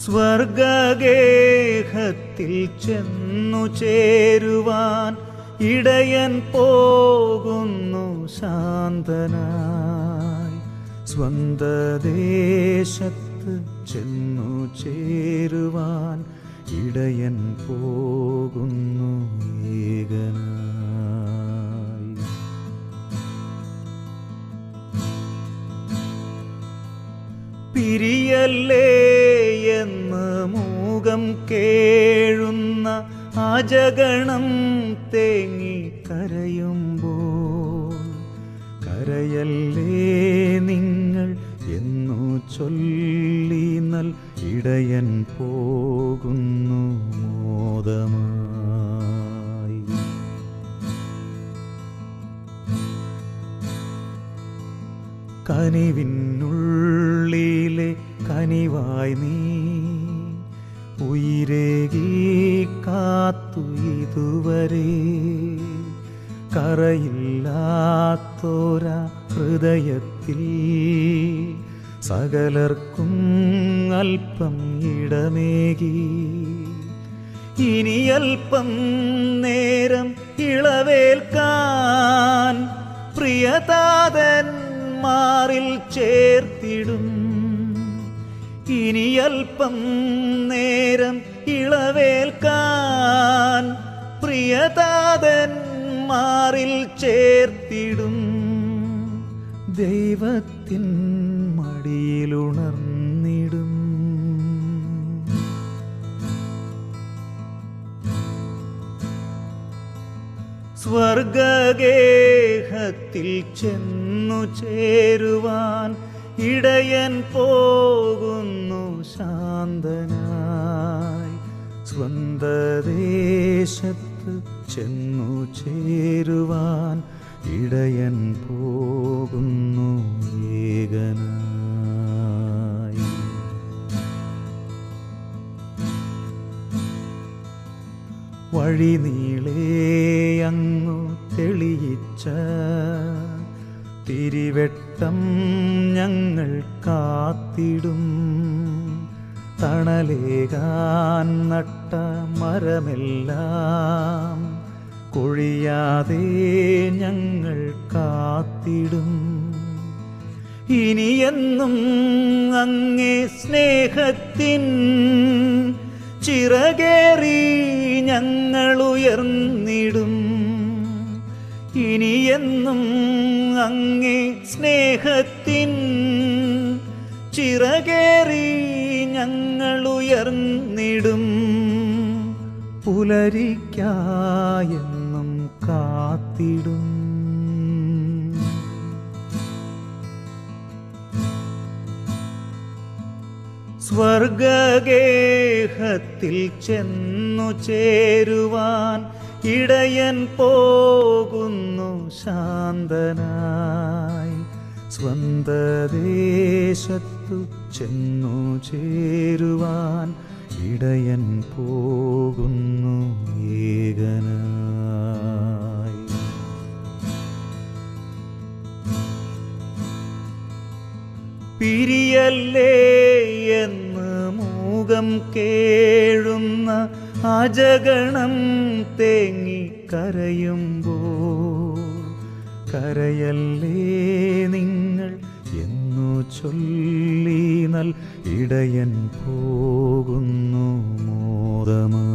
സ്വർഗഗേഹത്തിൽ ചെന്നു ചേരുവാൻ ഇടയൻ പോകുന്നു ശാന്തനായി. സ്വന്തദേശത്ത് ചെന്നു ചേരുവാൻ ഇടയൻ പോകുന്നു ഏകനായി. പിരിയല്ലേ എന്ന് മൂകം കേഴുന്ന അജഗണം തേങ്ങി കരയുമ്പോൾ കരയല്ലേ നിങ്ങൾ എന്നു ചൊല്ലി നൽ ഇടയൻ പോകുന്നു മോദമായി. കനിവിനുള്ളിലെ കനിവായി നീ ഉയിരേകി കാത്തു ഇതുവരെ. കറയില്ലാത്തോര ഹൃദയത്തിൽ സകലർക്കും അല്പം ഇടമേകി. ഇനി അല്പം നേരം ഇളവേൽക്കാൻ പ്രിയതാതൻ മാറിൽ ചേർത്തിടും. ഇനി അല്പം നേരം ഇളവേൽക്കാൻ പ്രിയതാതൻ മാറിൽ ചേർത്തിടും. ദൈവത്തിൻ മടിയിലുണർന്നിടും. സ്വർഗഗേഹത്തിൽ ചെന്നു ചേരുവാൻ ഇടയൻ പോകുന്നു ശാന്തനായി. സ്വന്തദേശത്ത് ചെന്നു ചേരുവാൻ ഇടയൻ പോകുന്നു ഏകനായി. വഴി നീളേ അങ്ങു തെളിയിച്ച തിരിവെട്ടം ഞങ്ങൾ കാത്തിടും. തണലേകാൻ നട്ട മരമെല്ലാം കൊഴിയാതെ ഞങ്ങൾ കാത്തിടും. ഇനിയെന്നും അങ്ങേ സ്നേഹത്തിൻ ചിറകേറി ഞങ്ങൾ ഉയർന്നിടും. ഇനിയെന്നും അങ്ങേ സ്നേഹത്തിൻ ചിറകേറി ഞങ്ങൾ ഉയർന്നിടും. പുലരിക്കായെന്നും കാത്തിടും. സ്വർഗഗേഹത്തിൽ ചെന്നു ചേരുവാൻ ഇടയൻ പോകുന്നു ശാന്തനായി. സ്വന്തദേശത്തു ചെന്നു ചേരുവാൻ ഇടയൻ പോകുന്നു ഏകനായി. പിരിയല്ലേ എന്ന് മൂകം കേഴുന്ന അജഗണം തേങ്ങി കരയുമ്പോൾ കരയല്ലേ നിങ്ങൾ എന്നു ചൊല്ലി നൽ ഇടയൻ പോകുന്നു മോദമായി.